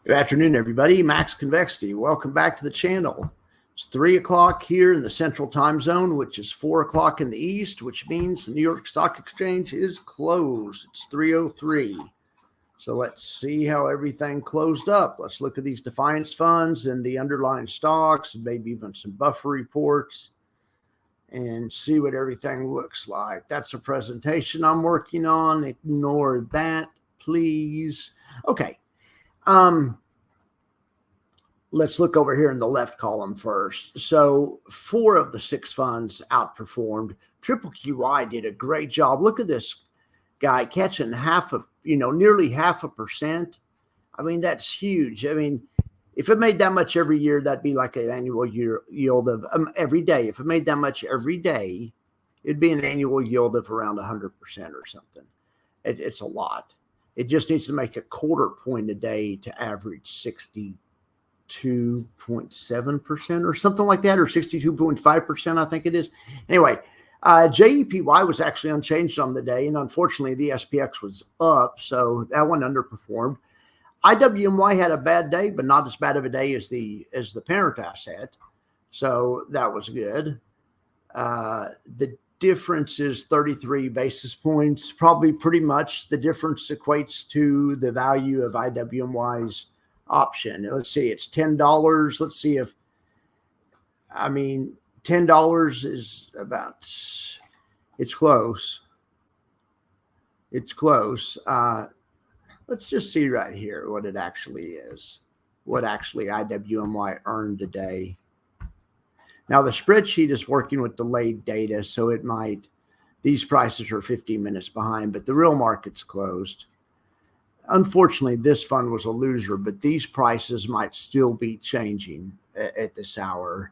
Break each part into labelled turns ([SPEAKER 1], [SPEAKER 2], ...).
[SPEAKER 1] Good afternoon, everybody. Max Convexity. Welcome back to the channel. It's 3 o'clock here in the Central Time Zone, which is 4 o'clock in the East, which means the New York Stock Exchange is closed. It's 3:03. So let's see how everything closed up. Let's look at these Defiance funds and the underlying stocks, and maybe even some buffer reports, and see what everything looks like. That's a presentation I'm working on. Ignore that, please. Okay. Let's look over here in the left column first. So 4 of the 6 funds outperformed. QQQY did a great job. Look at this guy catching nearly 0.5%. I mean, that's huge. I mean, if it made that much every year, that'd be like an annual yield of every day. If it made that much every day, it'd be an annual yield of around 100% or something. It's a lot. It just needs to make a 1/4 point a day to average 62.7% or something like that, or 62.5%, I think it is. Anyway, JEPY was actually unchanged on the day, and unfortunately the SPX was up, so that one underperformed. IWMY had a bad day, but not as bad of a day as the parent asset, so that was good. The difference is 33 basis points. Probably pretty much the difference equates to the value of IWMY's option. Let's see, it's $10. Let's see if, $10 is about, it's close. It's close. Let's just see right here what it actually is, what actually IWMY earned today. Now, the spreadsheet is working with delayed data, so it might, these prices are 15 minutes behind, but the real market's closed. Unfortunately, this fund was a loser, but these prices might still be changing at this hour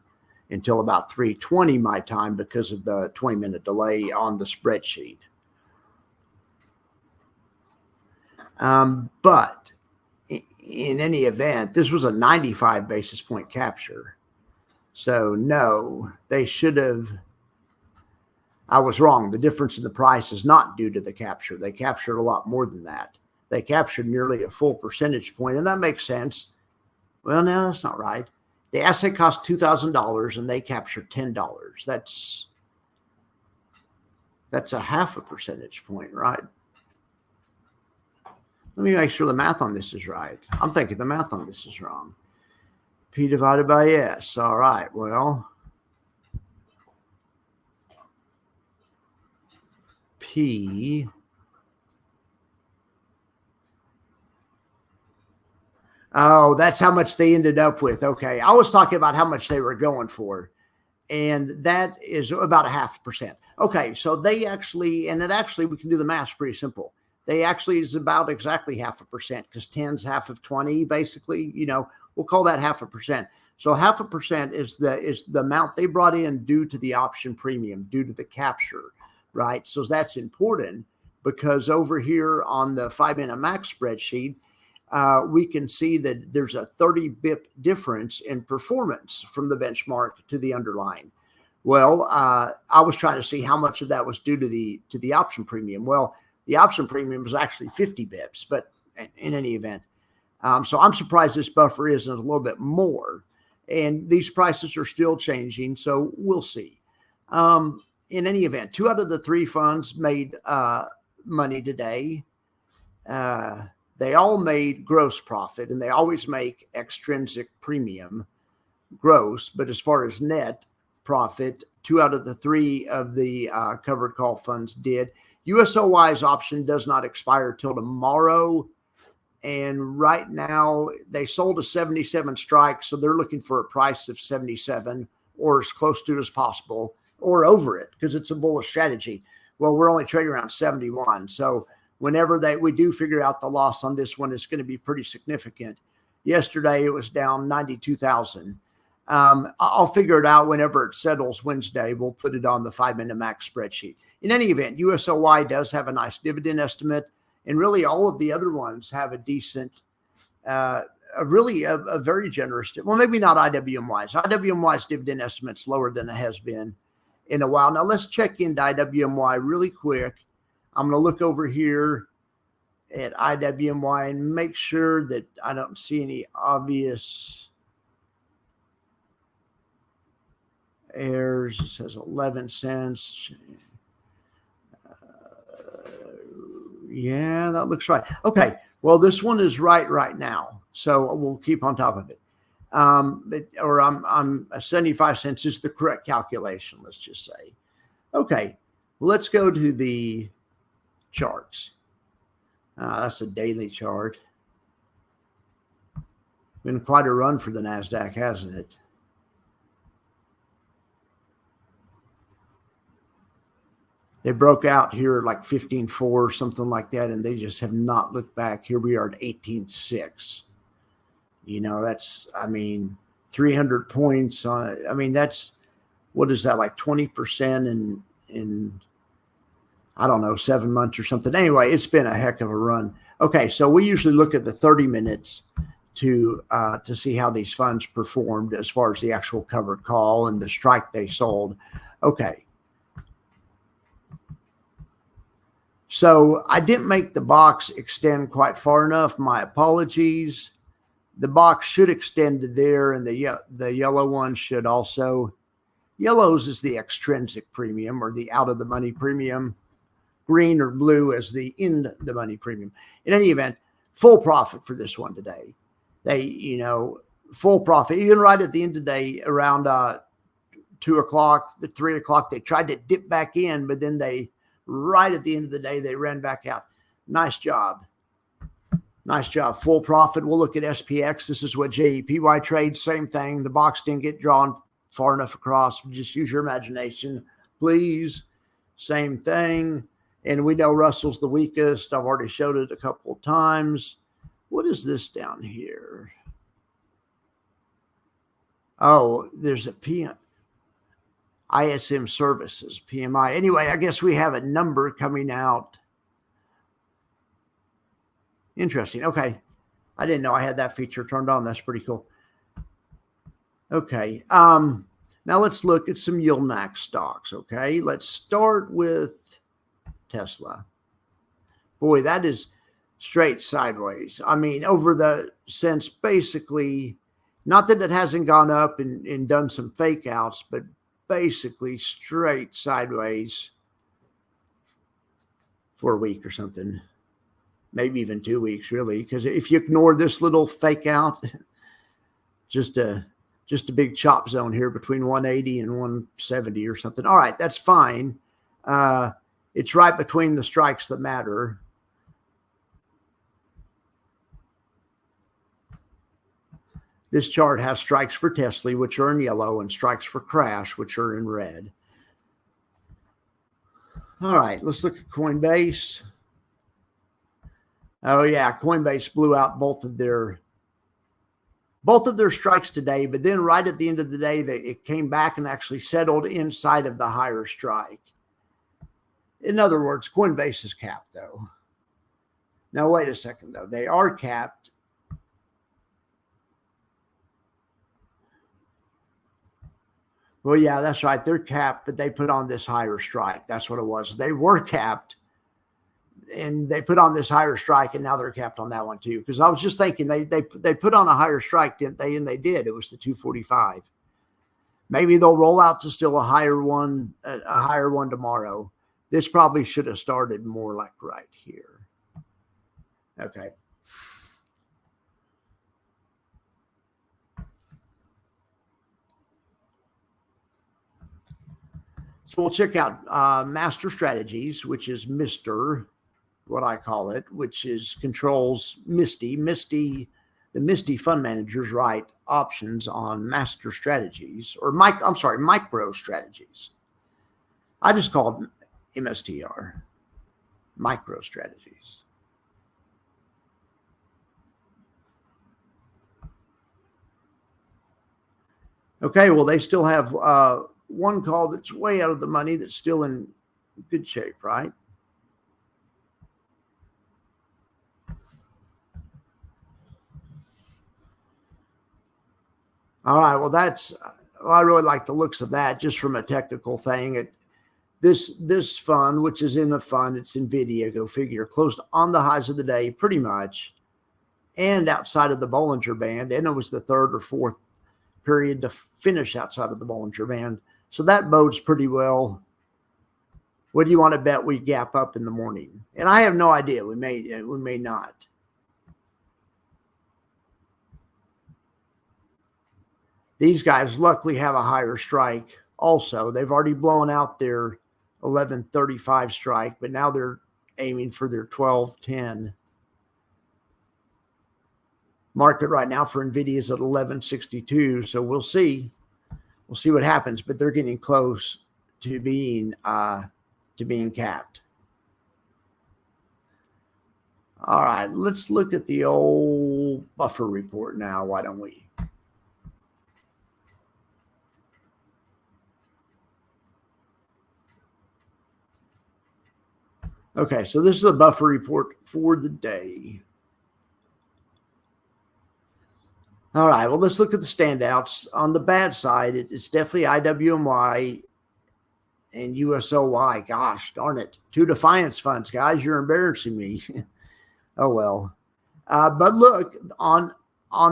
[SPEAKER 1] until about 3:20 my time because of the 20-minute delay on the spreadsheet. But in any event, this was a 95 basis point capture. So no, they should have. I was wrong. The difference in the price is not due to the capture. They captured a lot more than that. They captured nearly a full percentage point, and that makes sense. Well, no, that's not right. The asset cost $2,000, and they captured $10. That's a 0.5 percentage point, right? Let me make sure the math on this is right. I'm thinking the math on this is wrong. P divided by S. All right, well, P. Oh, that's how much they ended up with. Okay. I was talking about how much they were going for, and that is about 0.5%. Okay. So they actually, we can do the math pretty simple. They actually is about exactly 0.5%, because 10's half of 20, basically, we'll call that 0.5%. So 0.5% is the amount they brought in due to the option premium, due to the capture, right? So that's important, because over here on the 5-minute max spreadsheet, we can see that there's a 30 bip difference in performance from the benchmark to the underlying. Well, I was trying to see how much of that was due to the option premium. Well, the option premium was actually 50 bips, but in any event, so I'm surprised this buffer isn't a little bit more. And these prices are still changing, so we'll see. In any event, 2 out of the 3 funds made money today. They all made gross profit, and they always make extrinsic premium gross. But as far as net profit, 2 out of the 3 of the covered call funds did. USOY's option does not expire till tomorrow. And right now they sold a 77 strike. So they're looking for a price of 77 or as close to it as possible, or over it, because it's a bullish strategy. Well, we're only trading around 71. So whenever we do figure out the loss on this one, it's going to be pretty significant. Yesterday, it was down 92,000. I'll figure it out whenever it settles Wednesday. We'll put it on the 5-minute max spreadsheet. In any event, USOY does have a nice dividend estimate, and really all of the other ones have a decent, a very generous, well, maybe not IWMY's. IWMY's dividend estimate's lower than it has been in a while. Now let's check into IWMY really quick. I'm going to look over here at IWMY and make sure that I don't see any obvious errors. It says 11 cents. Yeah, that looks right. Okay. Well, this one is right now. So we'll keep on top of it. I'm 75 cents is the correct calculation. Let's just say, okay, let's go to the charts. That's a daily chart. Been quite a run for the NASDAQ, hasn't it? They broke out here like 15.4 or something like that, and they just have not looked back. Here we are at 18.6. You know, that's, I mean, 300 points on it. I mean, that's, what is that, like 20% in I don't know, 7 months or something. Anyway, it's been a heck of a run. Okay, so we usually look at the 30 minutes to see how these funds performed as far as the actual covered call and the strike they sold. Okay. So I didn't make the box extend quite far enough. My apologies. The box should extend to there, and the yellow one should also. Yellows is the extrinsic premium or the out of the money premium. Green or blue as the in the money premium. In any event, full profit for this one today. They, you know, full profit. Even right at the end of the day, around 2 o'clock, 3 o'clock, they tried to dip back in, but then they, right at the end of the day, they ran back out. Nice job. Nice job. Full profit. We'll look at SPX. This is what JEPY trades. Same thing. The box didn't get drawn far enough across. Just use your imagination, please. Same thing. And we know Russell's the weakest. I've already showed it a couple of times. What is this down here? Oh, there's a ISM services, PMI. Anyway, I guess we have a number coming out. Interesting. Okay. I didn't know I had that feature turned on. That's pretty cool. Okay. Now let's look at some yield max stocks. Okay. Let's start with Tesla. Boy, that is straight sideways. I mean, over the since basically, not that it hasn't gone up and done some fake outs, but basically straight sideways for a week or something, maybe even 2 weeks, really. Because if you ignore this little fake out, just a big chop zone here between 180 and 170 or something. All right, that's fine. It's right between the strikes that matter. This chart has strikes for Tesla, which are in yellow, and strikes for Crash, which are in red. All right, let's look at Coinbase. Oh yeah, Coinbase blew out both of their strikes today, but then right at the end of the day, it came back and actually settled inside of the higher strike. In other words, Coinbase is capped, though. Now, wait a second, though. They are capped. Well, yeah, that's right. They're capped, but they put on this higher strike. That's what it was. They were capped, and they put on this higher strike, and now they're capped on that one, too. Because I was just thinking they put on a higher strike, didn't they? And they did. It was the 245. Maybe they'll roll out to still a higher one tomorrow. This probably should have started more like right here. Okay. So we'll check out Master Strategies, which is Mr., what I call it, which controls Misty. The Misty fund managers write options on Master Strategies, or Micro Strategies. I just call it MSTR, Micro Strategies. Okay, well, they still have one call that's way out of the money that's still in good shape, right? All right, well, I really like the looks of that just from a technical thing. This fund, which is in a fund, it's NVIDIA, go figure, closed on the highs of the day pretty much, and outside of the Bollinger Band, and it was the third or fourth period to finish outside of the Bollinger Band. So that bodes pretty well. What do you want to bet we gap up in the morning? And I have no idea. We may not. These guys luckily have a higher strike also. They've already blown out their 1135 strike, but now they're aiming for their 1210. Market right now for NVIDIA is at 1162, so we'll see. We'll see what happens, but they're getting close to being capped. All right, let's look at the old buffer report now. Why don't we? Okay, so this is a buffer report for the day. All right, well, let's look at the standouts. On the bad side, it's definitely IWMY and USOY. Gosh, darn it. Two Defiance funds, guys. You're embarrassing me. Oh, well. But look, on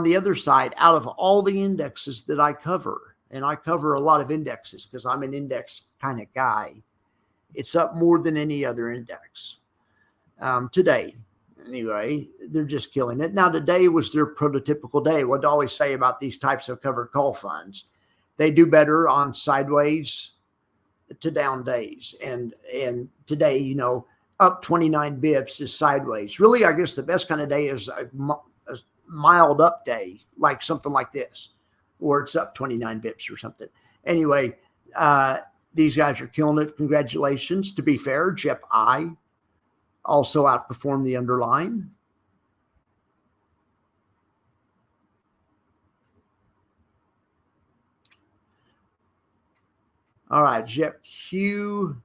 [SPEAKER 1] the other side, out of all the indexes that I cover, and I cover a lot of indexes because I'm an index kind of guy, it's up more than any other index today. Anyway, they're just killing it. Now, today was their prototypical day. What I always say about these types of covered call funds, they do better on sideways to down days. And today, you know, up 29 bips is sideways. Really, I guess the best kind of day is a mild up day, like something like this, or it's up 29 bips or something. Anyway, these guys are killing it. Congratulations. To be fair, JEP-I also outperformed the underlying. All right, JEP-Q.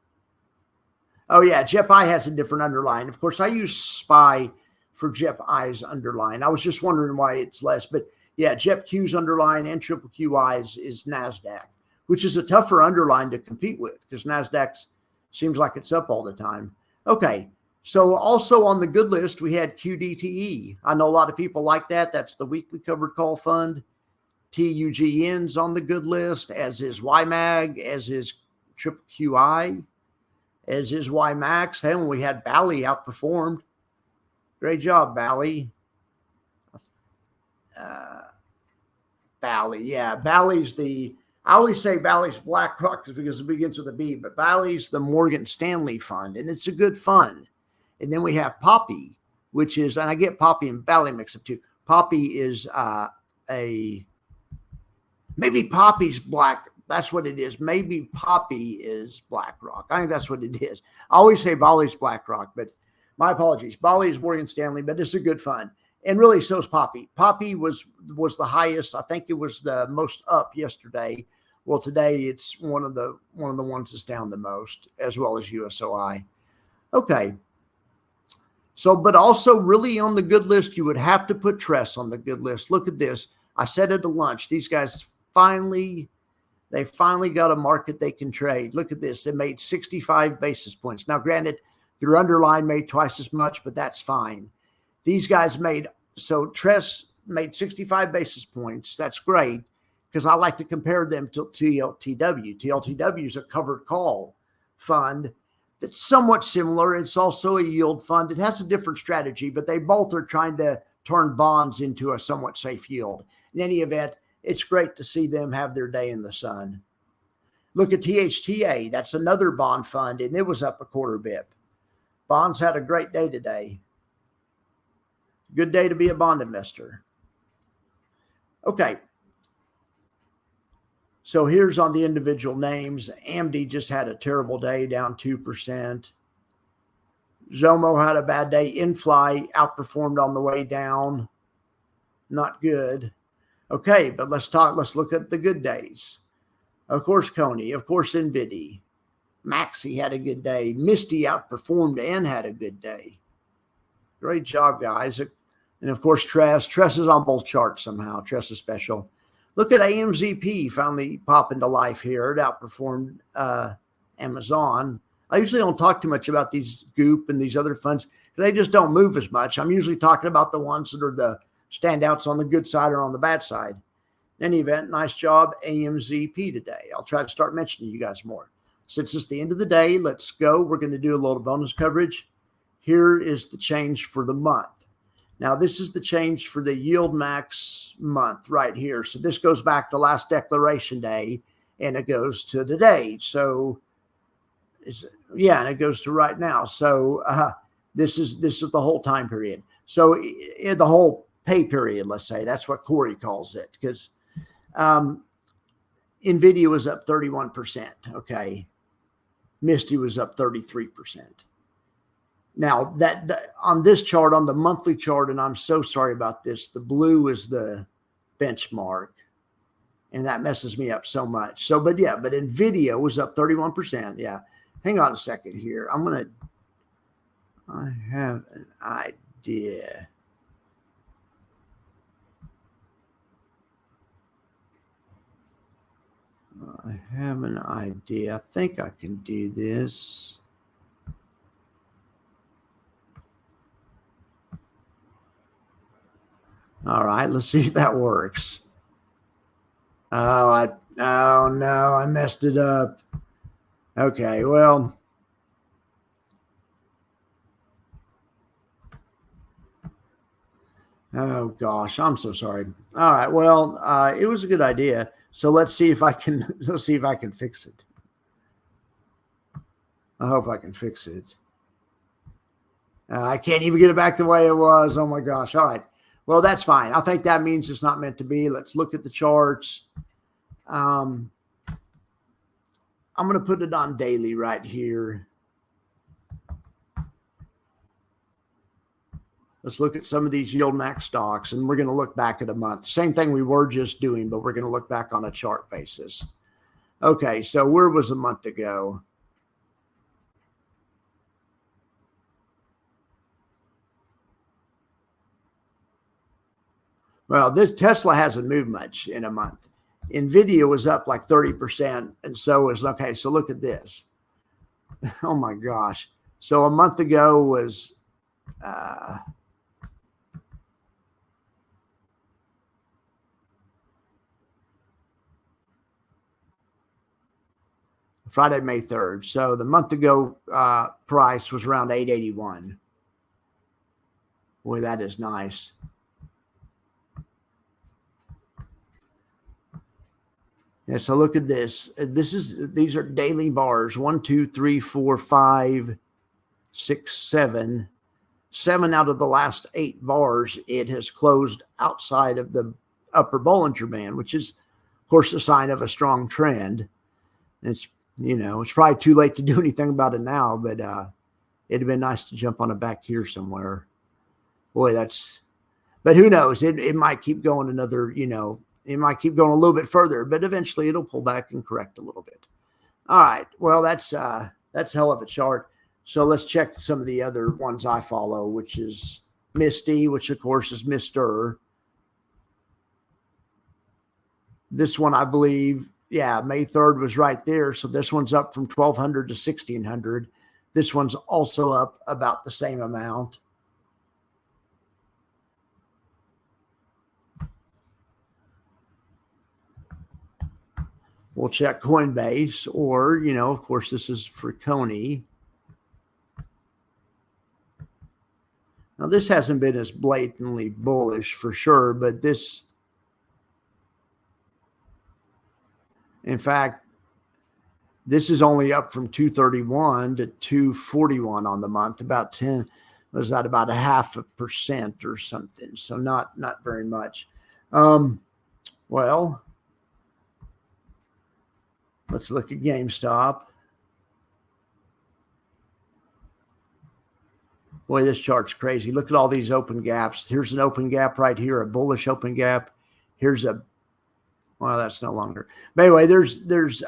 [SPEAKER 1] Oh, yeah, JEP-I has a different underline. Of course, I use SPY for JEP-I's underline. I was just wondering why it's less. But, yeah, JEP-Q's underline and QQQY is NASDAQ, which is a tougher underline to compete with because NASDAQ seems like it's up all the time. Okay, so also on the good list, we had QDTE. I know a lot of people like that. That's the weekly covered call fund. TUGN's on the good list, as is YMAG, as is QQQI, as is YMAX. And we had Bally outperformed. Great job, Bally. Bally, yeah. Bally's I always say Bally's BlackRock because it begins with a B, but Bally's the Morgan Stanley fund, and it's a good fund. And then we have Poppy, which is, and I get Poppy and Bally mixed up too. Poppy is maybe Poppy's Black. That's what it is. Maybe Poppy is BlackRock. I think that's what it is. I always say Bally's BlackRock, but my apologies. Bally is Morgan Stanley, but it's a good fund. And really, so is Poppy. Poppy was the highest. I think it was the most up yesterday. Well, today it's one of the ones that's down the most, as well as USOI. Okay. So, but also really on the good list, you would have to put Tress on the good list. Look at this. I said it at lunch. These guys finally got a market they can trade. Look at this. They made 65 basis points. Now, granted, their underline made twice as much, but that's fine. These guys Tress made 65 basis points. That's great because I like to compare them to TLTW. TLTW is a covered call fund that's somewhat similar. It's also a yield fund. It has a different strategy, but they both are trying to turn bonds into a somewhat safe yield. In any event, it's great to see them have their day in the sun. Look at THTA. That's another bond fund, and it was up a quarter bip. Bonds had a great day today. Good day to be a bond investor. Okay. So here's on the individual names. AMD just had a terrible day, down 2%. Zomo had a bad day. InFly outperformed on the way down. Not good. Okay, but let's look at the good days. Of course, Coney. Of course, NVIDIA. Maxi had a good day. Misty outperformed and had a good day. Great job, guys. And of course, Tress. Tress is on both charts somehow. Tress is special. Look at AMZP finally popping to life here. It outperformed Amazon. I usually don't talk too much about these Goop and these other funds because they just don't move as much. I'm usually talking about the ones that are the standouts on the good side or on the bad side. In any event, nice job, AMZP today. I'll try to start mentioning you guys more. Since it's the end of the day, let's go. We're going to do a little bonus coverage. Here is the change for the month. Now, this is the change for the yield max month right here. So this goes back to last declaration day, and it goes to today. So, and it goes to right now. So this is the whole time period. So in the whole pay period, let's say, that's what Corey calls it, because NVIDIA was up 31%. Okay, Misty was up 33%. Now that on this chart, on the monthly chart, and I'm so sorry about this, the blue is the benchmark, and that messes me up so much. So, but NVIDIA was up 31%. Yeah. Hang on a second here. I have an idea. I think I can do this. All right, let's see if that works. Oh no, I messed it up. Okay, well, oh gosh, I'm so sorry. All right, well, it was a good idea. So let's see if I can fix it. I hope I can fix it. I can't even get it back the way it was. Oh my gosh. All right. Well, that's fine. I think that means it's not meant to be. Let's look at the charts. I'm going to put it on daily right here. Let's look at some of these yield max stocks, and we're going to look back at a month. Same thing we were just doing, but we're going to look back on a chart basis. Okay, so where was a month ago? Well, this Tesla hasn't moved much in a month. NVIDIA was up like 30%, and so is, okay, so look at this. Oh my gosh. So a month ago was Friday, May 3rd. So the month ago price was around 881. Boy, that is nice. Yeah, so look at this. These are daily bars. 1, 2, 3, 4, 5, 6, 7. 7 out of the last 8 bars, it has closed outside of the upper Bollinger Band, which is, of course, a sign of a strong trend. It's probably too late to do anything about it now, but it'd have been nice to jump on it back here somewhere. Boy, but who knows? It might keep going another, it might keep going a little bit further, but eventually it'll pull back and correct a little bit. All right. Well, that's hell of a chart. So let's check some of the other ones I follow, which is Misty, which of course is Mr. This one, I believe, May 3rd was right there. So this one's up from 1,200 to 1,600. This one's also up about the same amount. We'll check Coinbase, or, of course, this is for Coney. Now, this hasn't been as blatantly bullish for sure, but this, in fact, this is only up from 231 to 241 on the month, about 10, was that about 0.5% or something? So not very much. Well, let's look at GameStop. Boy, this chart's crazy. Look at all these open gaps. Here's an open gap right here, a bullish open gap. Here's well, that's no longer. But anyway, there's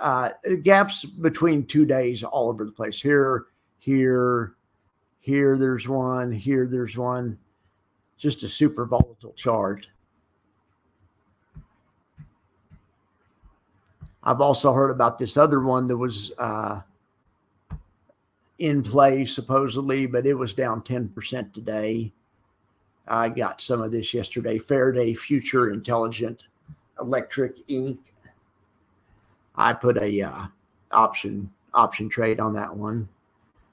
[SPEAKER 1] gaps between 2 days all over the place. Here, there's one. Here, there's one. Just a super volatile chart. I've also heard about this other one that was in play supposedly, but it was down 10% today. I got some of this yesterday. Faraday Future Intelligent Electric Inc. I put a option trade on that one.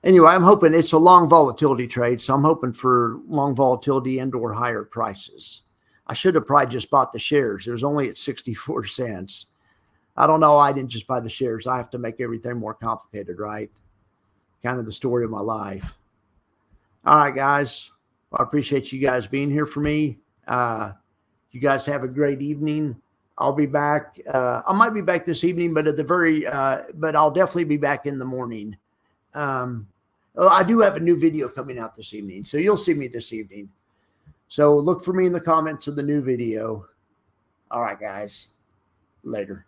[SPEAKER 1] Anyway, I'm hoping it's a long volatility trade, so I'm hoping for long volatility and or higher prices. I should have probably just bought the shares. It was only at 64 cents. I don't know. I didn't just buy the shares. I have to make everything more complicated, right? Kind of the story of my life. All right, guys. Well, I appreciate you guys being here for me. You guys have a great evening. I'll be back. I might be back this evening, but but I'll definitely be back in the morning. I do have a new video coming out this evening, so you'll see me this evening. So look for me in the comments of the new video. All right, guys. Later.